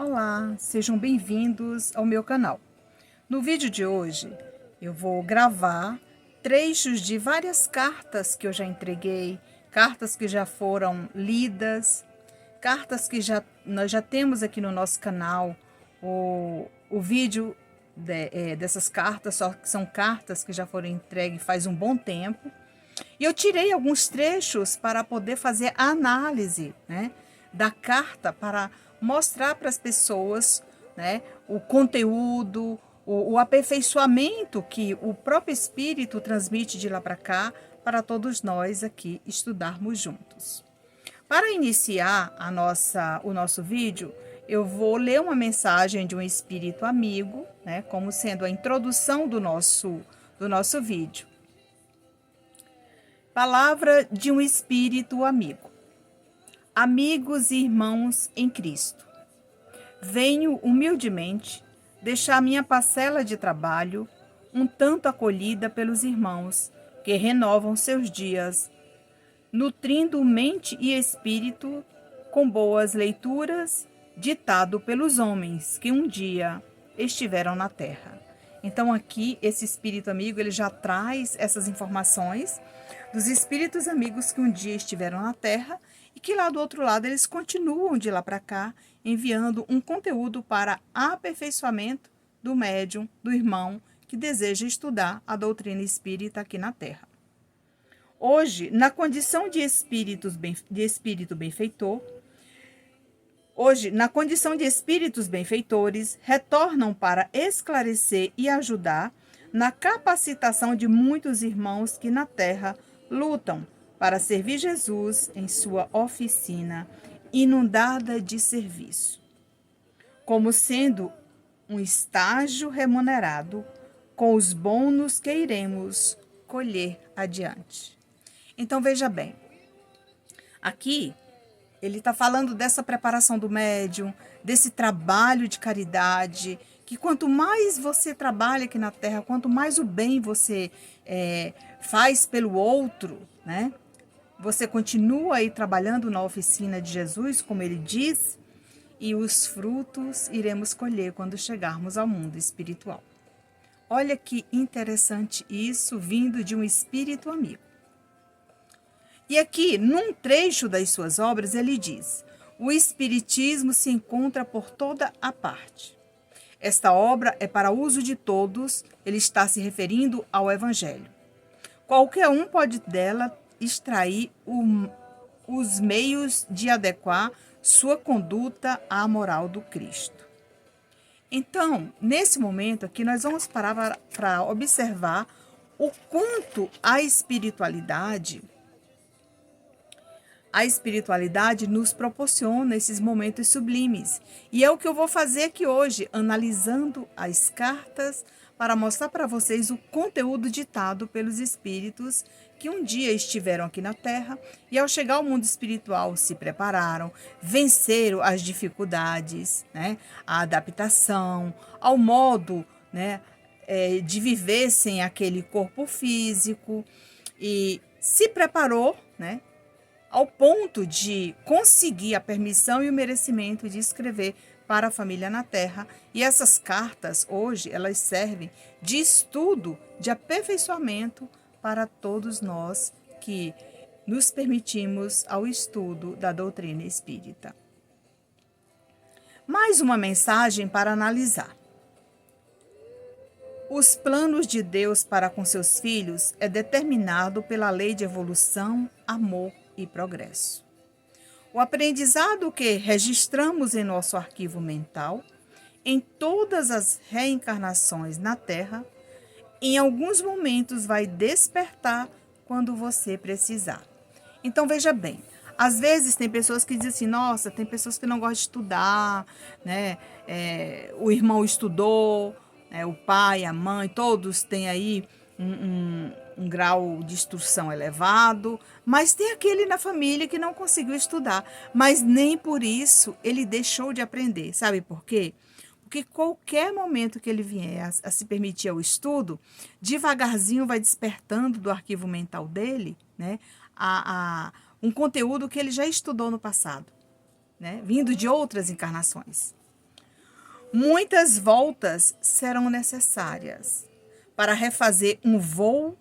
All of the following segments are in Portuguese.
Olá, sejam bem-vindos ao meu canal. No vídeo de hoje, eu vou gravar trechos de várias cartas que eu já entreguei, cartas que já foram lidas, cartas que nós já temos aqui no nosso canal, o vídeo dessas cartas, só que são cartas que já foram entregues faz um bom tempo. E eu tirei alguns trechos para poder fazer a análise, né, da carta, para mostrar para as pessoas, né, o conteúdo, o aperfeiçoamento que o próprio Espírito transmite de lá para cá, para todos nós aqui estudarmos juntos. Para iniciar o nosso vídeo, eu vou ler uma mensagem de um espírito amigo, né, como sendo a introdução do nosso vídeo. Palavra de um espírito amigo. Amigos e irmãos em Cristo, venho humildemente deixar minha parcela de trabalho um tanto acolhida pelos irmãos que renovam seus dias, nutrindo mente e espírito com boas leituras, ditado pelos homens que um dia estiveram na terra. Então aqui esse espírito amigo, ele já traz essas informações dos espíritos amigos que um dia estiveram na terra e que lá do outro lado eles continuam de lá para cá enviando um conteúdo para aperfeiçoamento do médium, do irmão que deseja estudar a doutrina espírita aqui na terra. Hoje, na condição de espírito benfeitor, espíritos benfeitores retornam para esclarecer e ajudar na capacitação de muitos irmãos que na terra lutam para servir Jesus em sua oficina inundada de serviço, como sendo um estágio remunerado com os bônus que iremos colher adiante. Então veja bem, aqui ele está falando dessa preparação do médium, desse trabalho de caridade, que quanto mais você trabalha aqui na Terra, quanto mais o bem você faz pelo outro, né? Você continua aí trabalhando na oficina de Jesus, como ele diz, e os frutos iremos colher quando chegarmos ao mundo espiritual. Olha que interessante isso vindo de um espírito amigo. E aqui, num trecho das suas obras, ele diz: o Espiritismo se encontra por toda a parte. Esta obra é para uso de todos, ele está se referindo ao Evangelho. Qualquer um pode dela extrair os meios de adequar sua conduta à moral do Cristo. Então, nesse momento aqui, nós vamos parar para observar o quanto a espiritualidade nos proporciona esses momentos sublimes. E é o que eu vou fazer aqui hoje, analisando as cartas para mostrar para vocês o conteúdo ditado pelos espíritos que um dia estiveram aqui na Terra e ao chegar ao mundo espiritual se prepararam, venceram as dificuldades, né, a adaptação, ao modo, né, de viver sem aquele corpo físico e se preparou, né, ao ponto de conseguir a permissão e o merecimento de escrever para a família na Terra. E essas cartas, hoje, elas servem de estudo, de aperfeiçoamento para todos nós que nos permitimos ao estudo da doutrina espírita. Mais uma mensagem para analisar. Os planos de Deus para com seus filhos é determinado pela lei de evolução, amor e progresso. O aprendizado que registramos em nosso arquivo mental, em todas as reencarnações na Terra, em alguns momentos vai despertar quando você precisar. Então veja bem, às vezes tem pessoas que dizem assim, nossa, tem pessoas que não gostam de estudar, né? O irmão estudou, o pai, a mãe, todos têm aí um grau de instrução elevado, mas tem aquele na família que não conseguiu estudar, mas nem por isso ele deixou de aprender. Sabe por quê? Porque qualquer momento que ele vier a se permitir ao estudo, devagarzinho vai despertando do arquivo mental dele, né, um conteúdo que ele já estudou no passado, né, vindo de outras encarnações. Muitas voltas serão necessárias para refazer um voo,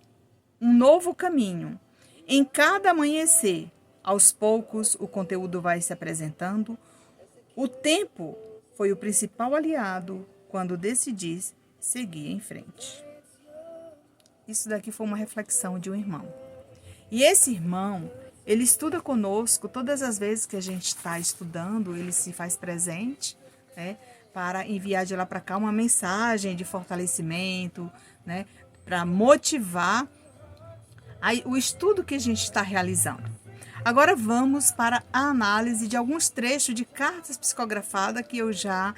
um novo caminho. Em cada amanhecer, aos poucos, o conteúdo vai se apresentando. O tempo foi o principal aliado quando decidi seguir em frente. Isso daqui foi uma reflexão de um irmão. E esse irmão, ele estuda conosco todas as vezes que a gente está estudando, ele se faz presente, né, para enviar de lá para cá uma mensagem de fortalecimento, né, para motivar o estudo que a gente está realizando. Agora vamos para a análise de alguns trechos de cartas psicografadas que eu já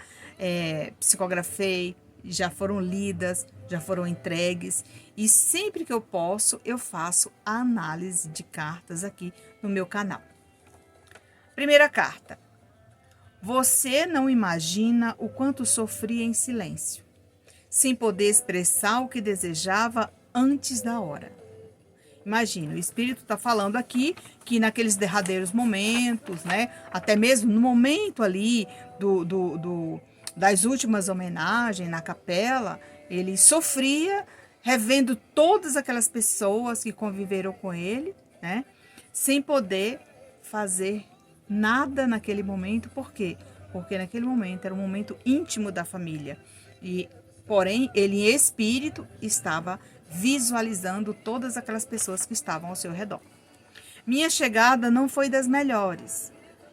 psicografei, já foram lidas, já foram entregues, e sempre que eu posso, eu faço a análise de cartas aqui no meu canal. Primeira carta. Você não imagina o quanto sofria em silêncio, sem poder expressar o que desejava antes da hora. Imagina, o Espírito está falando aqui que naqueles derradeiros momentos, né, até mesmo no momento ali das últimas homenagens na capela, ele sofria revendo todas aquelas pessoas que conviveram com ele, né, sem poder fazer nada naquele momento. Por quê? Porque naquele momento era um momento íntimo da família. Porém, ele em espírito estava visualizando todas aquelas pessoas que estavam ao seu redor. Minha chegada não foi das melhores.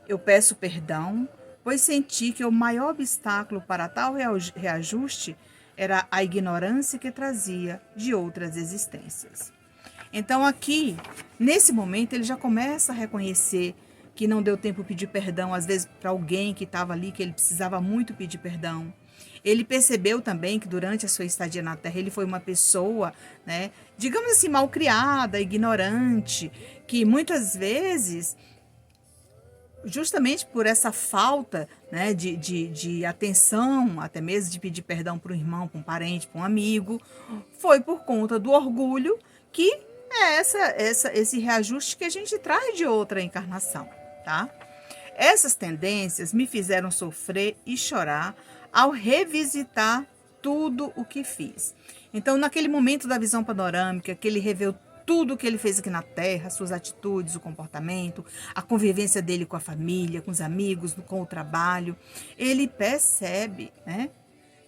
Eu peço perdão, pois senti que o maior obstáculo para tal reajuste era a ignorância que trazia de outras existências. Então aqui, nesse momento, ele já começa a reconhecer que não deu tempo de pedir perdão, às vezes para alguém que estava ali, que ele precisava muito pedir perdão. Ele percebeu também que durante a sua estadia na Terra, ele foi uma pessoa, né, digamos assim, mal criada, ignorante, que muitas vezes, justamente por essa falta, né, de atenção, até mesmo de pedir perdão para um irmão, para um parente, para um amigo, foi por conta do orgulho que é esse reajuste que a gente traz de outra encarnação, tá? Essas tendências me fizeram sofrer e chorar ao revisitar tudo o que fiz. Então, naquele momento da visão panorâmica, que ele reveu tudo o que ele fez aqui na Terra, suas atitudes, o comportamento, a convivência dele com a família, com os amigos, com o trabalho, ele percebe, né,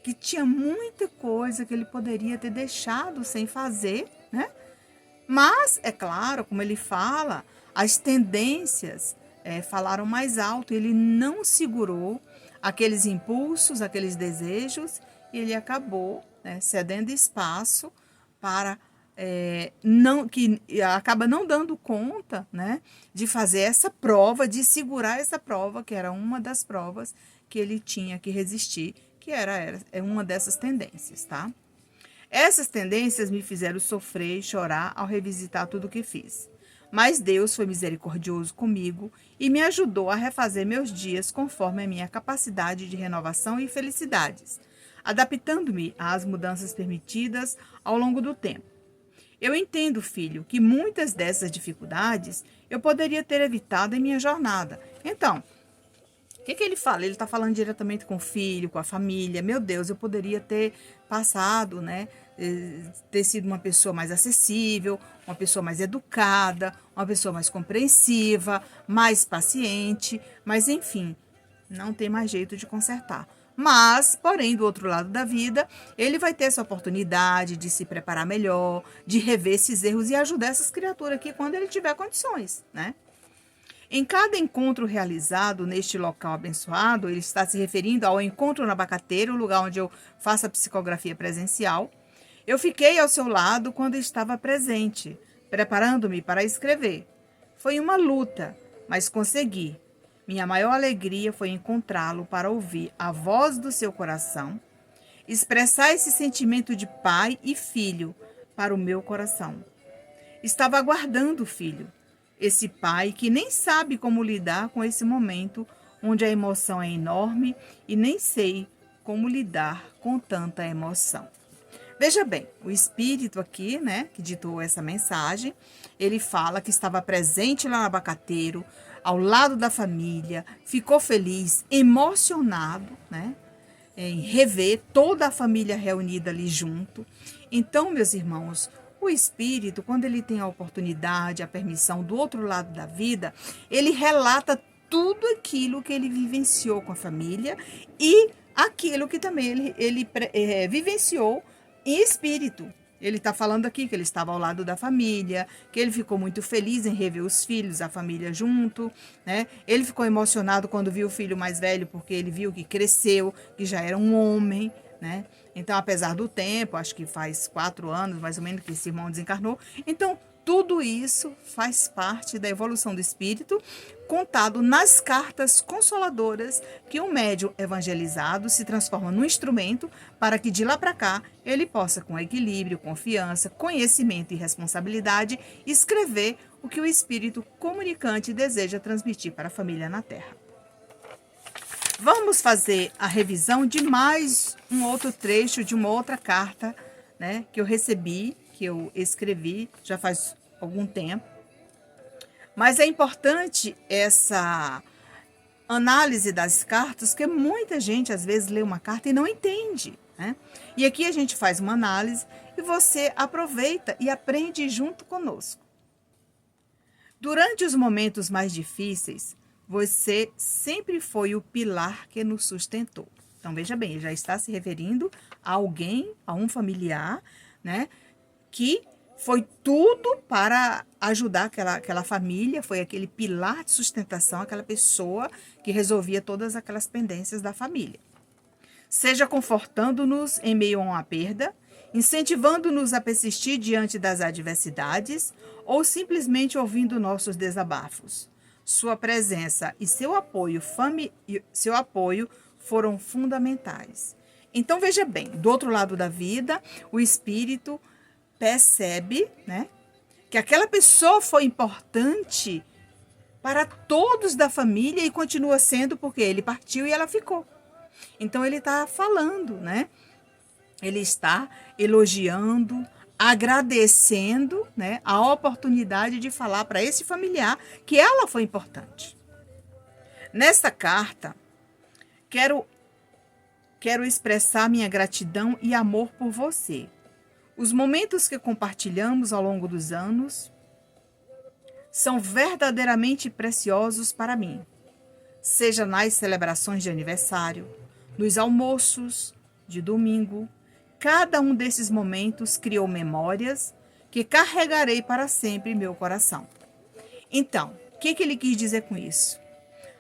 que tinha muita coisa que ele poderia ter deixado sem fazer, né? Mas, é claro, como ele fala, as tendências falaram mais alto, ele não segurou aqueles impulsos, aqueles desejos, e ele acabou, né, cedendo espaço para que acaba não dando conta, né, de fazer essa prova, de segurar essa prova, que era uma das provas que ele tinha que resistir, que era uma dessas tendências, tá? Essas tendências me fizeram sofrer e chorar ao revisitar tudo o que fiz. Mas Deus foi misericordioso comigo e me ajudou a refazer meus dias conforme a minha capacidade de renovação e felicidades, adaptando-me às mudanças permitidas ao longo do tempo. Eu entendo, filho, que muitas dessas dificuldades eu poderia ter evitado em minha jornada. Então, o que ele fala? Ele está falando diretamente com o filho, com a família. Meu Deus, eu poderia ter passado, né? Ter sido uma pessoa mais acessível, uma pessoa mais educada, uma pessoa mais compreensiva, mais paciente, mas enfim, não tem mais jeito de consertar. Mas, porém, do outro lado da vida, ele vai ter essa oportunidade de se preparar melhor, de rever esses erros e ajudar essas criaturas aqui quando ele tiver condições, né? Em cada encontro realizado neste local abençoado, ele está se referindo ao encontro no Abacateiro, o lugar onde eu faço a psicografia presencial. Eu fiquei ao seu lado quando estava presente, preparando-me para escrever. Foi uma luta, mas consegui. Minha maior alegria foi encontrá-lo para ouvir a voz do seu coração, expressar esse sentimento de pai e filho para o meu coração. Estava aguardando o filho, esse pai que nem sabe como lidar com esse momento onde a emoção é enorme e nem sei como lidar com tanta emoção. Veja bem, o espírito aqui, né, que ditou essa mensagem, ele fala que estava presente lá no Abacateiro, ao lado da família, ficou feliz, emocionado, né, em rever toda a família reunida ali junto. Então, meus irmãos, o espírito, quando ele tem a oportunidade, a permissão do outro lado da vida, ele relata tudo aquilo que ele vivenciou com a família e aquilo que também ele vivenciou em espírito. Ele está falando aqui que ele estava ao lado da família, que ele ficou muito feliz em rever os filhos, a família junto, né? Ele ficou emocionado quando viu o filho mais velho, porque ele viu que cresceu, que já era um homem, né? Então, apesar do tempo, acho que faz 4 anos, mais ou menos, que esse irmão desencarnou. Então, tudo isso faz parte da evolução do espírito, contado nas cartas consoladoras que o médium evangelizado se transforma num instrumento para que de lá para cá ele possa, com equilíbrio, confiança, conhecimento e responsabilidade, escrever o que o espírito comunicante deseja transmitir para a família na Terra. Vamos fazer a revisão de mais um outro trecho de uma outra carta, né, que eu recebi, que eu escrevi já faz algum tempo. Mas é importante essa análise das cartas, porque muita gente às vezes lê uma carta e não entende, né? E aqui a gente faz uma análise e você aproveita e aprende junto conosco. Durante os momentos mais difíceis, você sempre foi o pilar que nos sustentou. Então, veja bem, ele já está se referindo a alguém, a um familiar, né, que foi tudo para ajudar aquela família, foi aquele pilar de sustentação, aquela pessoa que resolvia todas aquelas pendências da família. Seja confortando-nos em meio a uma perda, incentivando-nos a persistir diante das adversidades ou simplesmente ouvindo nossos desabafos. Sua presença e seu apoio foram fundamentais. Então, veja bem, do outro lado da vida, o espírito percebe, né, que aquela pessoa foi importante para todos da família e continua sendo porque ele partiu e ela ficou. Então, ele está falando, né? Ele está elogiando, agradecendo, né, a oportunidade de falar para esse familiar que ela foi importante. Nesta carta, quero expressar minha gratidão e amor por você. Os momentos que compartilhamos ao longo dos anos são verdadeiramente preciosos para mim, seja nas celebrações de aniversário, nos almoços de domingo. Cada um desses momentos criou memórias que carregarei para sempre em meu coração. Então, o que ele quis dizer com isso?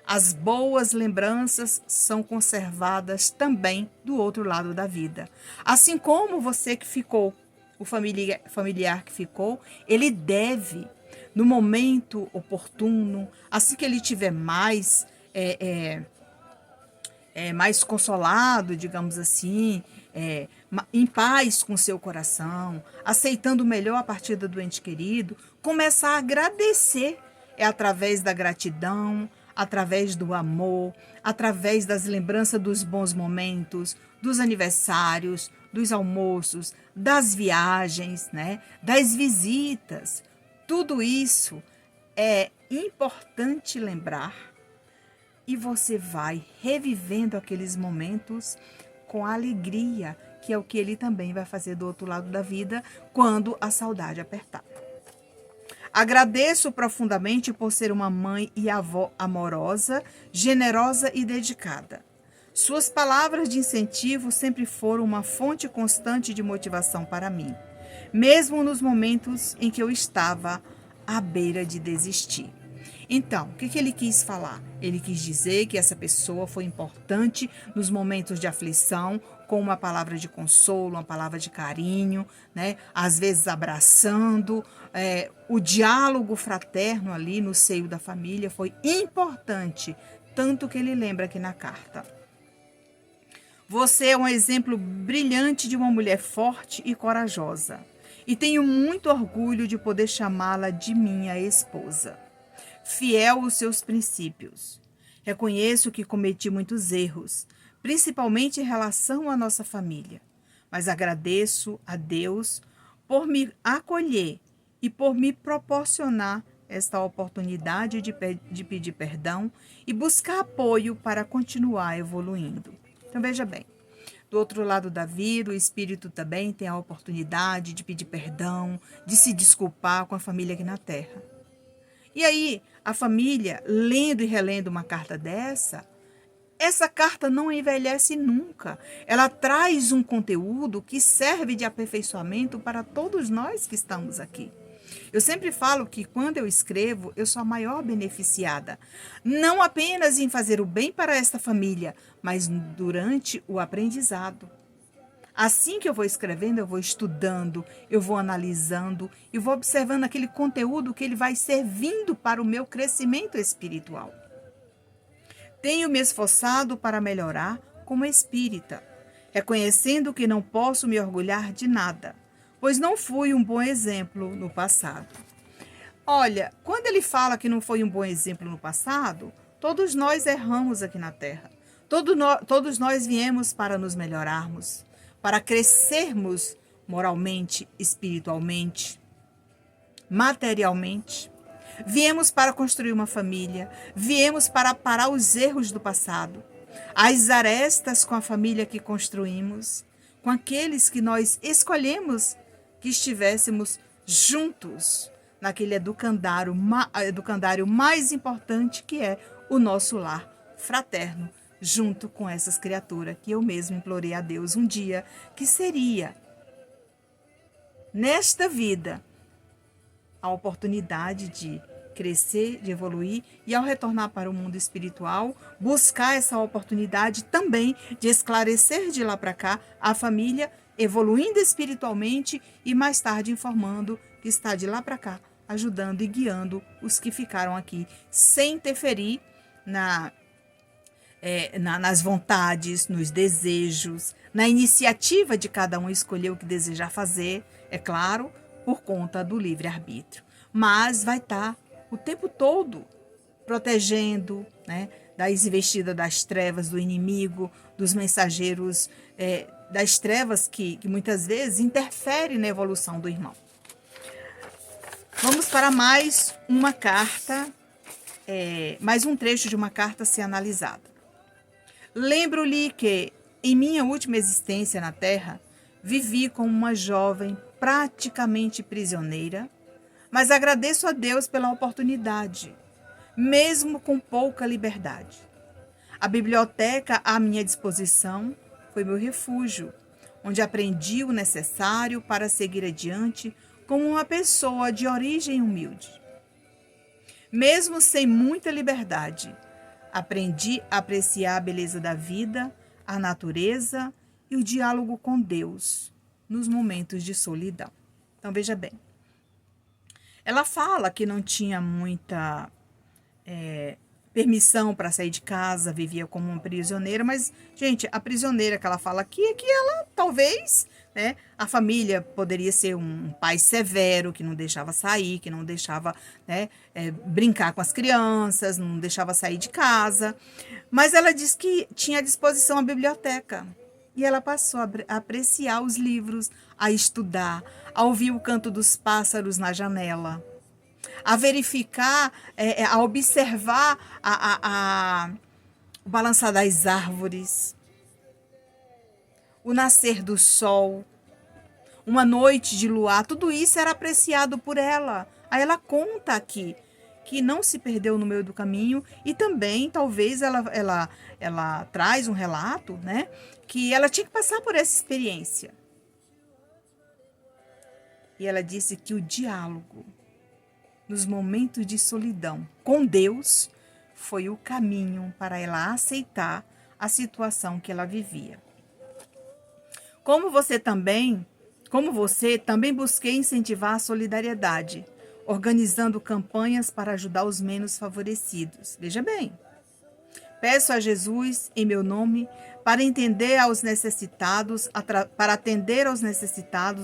As boas lembranças são conservadas também do outro lado da vida. Assim como você que ficou, o familiar que ficou, ele deve, no momento oportuno, assim que ele tiver mais mais consolado, digamos assim, em paz com seu coração, aceitando melhor a partida do ente querido, começar a agradecer. É através da gratidão, através do amor, através das lembranças dos bons momentos, dos aniversários, dos almoços, das viagens, né, das visitas. Tudo isso é importante lembrar e você vai revivendo aqueles momentos com alegria, que é o que ele também vai fazer do outro lado da vida quando a saudade apertar. Agradeço profundamente por ser uma mãe e avó amorosa, generosa e dedicada. Suas palavras de incentivo sempre foram uma fonte constante de motivação para mim, mesmo nos momentos em que eu estava à beira de desistir. Então, o que ele quis falar? Ele quis dizer que essa pessoa foi importante nos momentos de aflição, com uma palavra de consolo, uma palavra de carinho, né? Às vezes abraçando. O diálogo fraterno ali no seio da família foi importante, tanto que ele lembra aqui na carta. Você é um exemplo brilhante de uma mulher forte e corajosa, e tenho muito orgulho de poder chamá-la de minha esposa. Fiel aos seus princípios. Reconheço que cometi muitos erros, principalmente em relação à nossa família, mas agradeço a Deus por me acolher e por me proporcionar esta oportunidade de pedir perdão e buscar apoio para continuar evoluindo. Então, veja bem, do outro lado da vida, o espírito também tem a oportunidade de pedir perdão, de se desculpar com a família aqui na Terra. E aí, a família, lendo e relendo uma carta dessa, essa carta não envelhece nunca. Ela traz um conteúdo que serve de aperfeiçoamento para todos nós que estamos aqui. Eu sempre falo que quando eu escrevo, eu sou a maior beneficiada. Não apenas em fazer o bem para esta família, mas durante o aprendizado. Assim que eu vou escrevendo, eu vou estudando, eu vou analisando e vou observando aquele conteúdo que ele vai servindo para o meu crescimento espiritual. Tenho me esforçado para melhorar como espírita, reconhecendo que não posso me orgulhar de nada, pois não fui um bom exemplo no passado. Olha, quando ele fala que não foi um bom exemplo no passado, todos nós erramos aqui na Terra. Todos nós viemos para nos melhorarmos, para crescermos moralmente, espiritualmente, materialmente. Viemos para construir uma família, viemos para parar os erros do passado, as arestas com a família que construímos, com aqueles que nós escolhemos que estivéssemos juntos naquele educandário mais importante que é o nosso lar fraterno, junto com essas criaturas que eu mesmo implorei a Deus um dia, que seria, nesta vida, a oportunidade de crescer, de evoluir e ao retornar para o mundo espiritual, buscar essa oportunidade também de esclarecer de lá para cá a família, evoluindo espiritualmente e mais tarde informando que está de lá para cá, ajudando e guiando os que ficaram aqui, sem interferir nas vontades, nos desejos, na iniciativa de cada um escolher o que desejar fazer, é claro, por conta do livre-arbítrio. Mas vai estar o tempo todo protegendo, né, das investidas das trevas, do inimigo, dos mensageiros das trevas que muitas vezes interferem na evolução do irmão. Vamos para mais uma carta, mais um trecho de uma carta a ser analisada. Lembro-lhe que, em minha última existência na Terra, vivi como uma jovem praticamente prisioneira, mas agradeço a Deus pela oportunidade, mesmo com pouca liberdade. A biblioteca à minha disposição foi meu refúgio, onde aprendi o necessário para seguir adiante como uma pessoa de origem humilde. Mesmo sem muita liberdade, aprendi a apreciar a beleza da vida, a natureza e o diálogo com Deus nos momentos de solidão. Então, veja bem. Ela fala que não tinha muita permissão para sair de casa, vivia como uma prisioneira, mas, gente, a prisioneira que ela fala aqui é que ela, talvez, né, a família poderia ser um pai severo, que não deixava sair, que não deixava, né, brincar com as crianças, não deixava sair de casa, mas ela diz que tinha à disposição a biblioteca, e ela passou a apreciar os livros, a estudar, a ouvir o canto dos pássaros na janela, a verificar, a observar o balançar das árvores, o nascer do sol, uma noite de luar, tudo isso era apreciado por ela. Aí ela conta aqui que não se perdeu no meio do caminho e também, talvez, ela traz um relato, né, que ela tinha que passar por essa experiência. E ela disse que o diálogo nos momentos de solidão com Deus foi o caminho para ela aceitar a situação que ela vivia. Como você também busquei incentivar a solidariedade, organizando campanhas para ajudar os menos favorecidos. Veja bem, peço a Jesus, em meu nome, para atender aos necessitados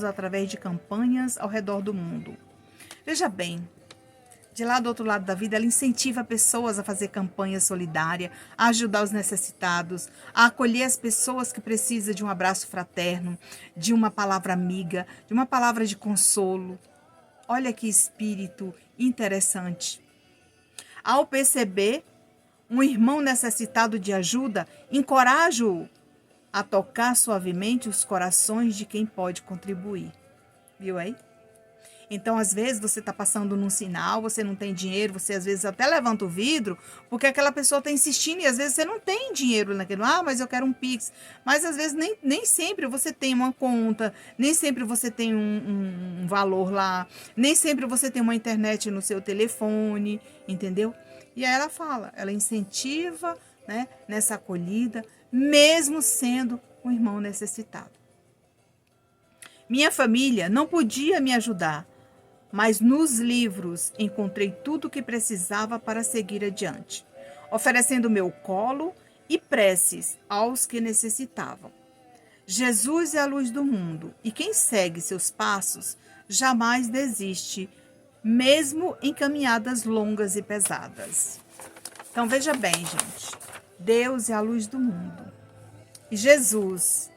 através de campanhas ao redor do mundo. Veja bem, de lá do outro lado da vida, ela incentiva pessoas a fazer campanha solidária, a ajudar os necessitados, a acolher as pessoas que precisam de um abraço fraterno, de uma palavra amiga, de uma palavra de consolo. Olha que espírito interessante. Ao perceber um irmão necessitado de ajuda, encorajo-o a tocar suavemente os corações de quem pode contribuir. Viu aí? Então, às vezes, você está passando num sinal, você não tem dinheiro, você às vezes até levanta o vidro, porque aquela pessoa está insistindo e às vezes você não tem dinheiro naquilo. Ah, mas eu quero um Pix. Mas às vezes nem sempre você tem uma conta, nem sempre você tem um valor lá, nem sempre você tem uma internet no seu telefone, entendeu? E aí ela fala, ela incentiva, né, nessa acolhida, mesmo sendo um irmão necessitado. Minha família não podia me ajudar, mas nos livros encontrei tudo o que precisava para seguir adiante, oferecendo meu colo e preces aos que necessitavam. Jesus é a luz do mundo, e quem segue seus passos jamais desiste, mesmo em caminhadas longas e pesadas. Então veja bem, gente, Deus é a luz do mundo, e Jesus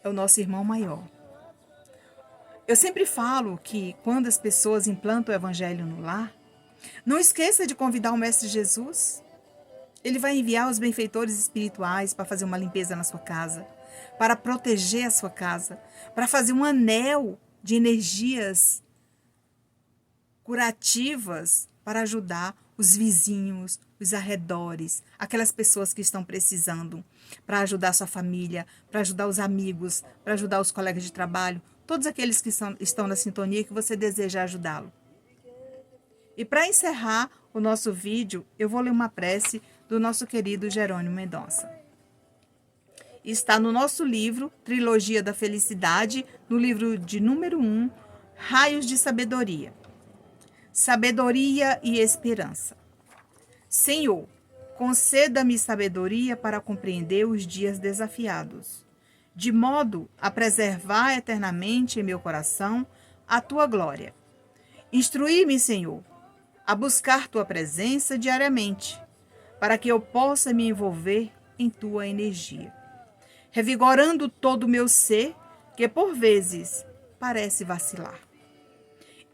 é o nosso irmão maior. Eu sempre falo que quando as pessoas implantam o evangelho no lar, não esqueça de convidar o Mestre Jesus. Ele vai enviar os benfeitores espirituais para fazer uma limpeza na sua casa, para proteger a sua casa, para fazer um anel de energias curativas para ajudar os vizinhos, os arredores, aquelas pessoas que estão precisando, para ajudar a sua família, para ajudar os amigos, para ajudar os colegas de trabalho, todos aqueles que estão na sintonia que você deseja ajudá-lo. E para encerrar o nosso vídeo, eu vou ler uma prece do nosso querido Jerônimo Mendonça. Está no nosso livro, Trilogia da Felicidade, no livro de número 1, Raios de Sabedoria. Sabedoria e esperança. Senhor, conceda-me sabedoria para compreender os dias desafiados, de modo a preservar eternamente em meu coração a tua glória. Instrui-me, Senhor, a buscar tua presença diariamente, para que eu possa me envolver em tua energia, revigorando todo o meu ser, que por vezes parece vacilar.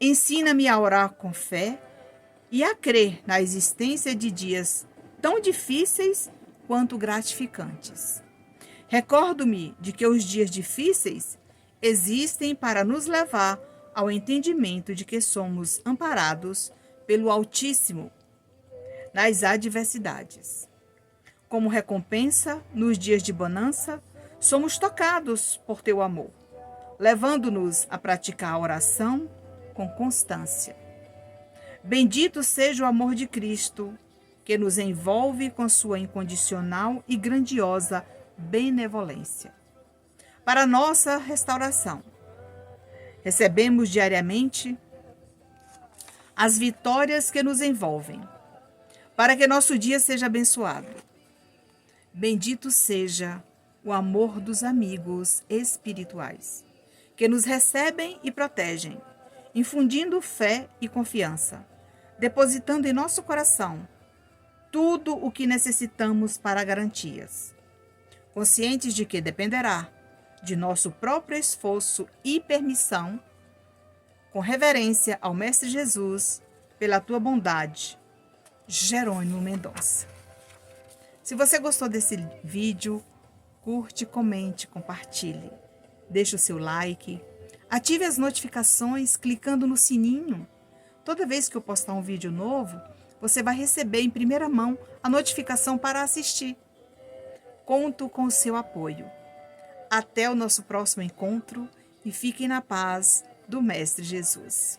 Ensina-me a orar com fé e a crer na existência de dias tão difíceis quanto gratificantes. Recordo-me de que os dias difíceis existem para nos levar ao entendimento de que somos amparados pelo Altíssimo nas adversidades. Como recompensa, nos dias de bonança, somos tocados por teu amor, levando-nos a praticar a oração com constância. Bendito seja o amor de Cristo, que nos envolve com sua incondicional e grandiosa benevolência. Para nossa restauração, recebemos diariamente as vitórias que nos envolvem, para que nosso dia seja abençoado. Bendito seja o amor dos amigos espirituais, que nos recebem e protegem, infundindo fé e confiança, depositando em nosso coração tudo o que necessitamos para garantias, conscientes de que dependerá de nosso próprio esforço e permissão, com reverência ao Mestre Jesus, pela tua bondade. Jerônimo Mendonça. Se você gostou desse vídeo, curte, comente, compartilhe. Deixe o seu like, ative as notificações clicando no sininho. Toda vez que eu postar um vídeo novo, você vai receber em primeira mão a notificação para assistir. Conto com o seu apoio. Até o nosso próximo encontro e fiquem na paz do Mestre Jesus.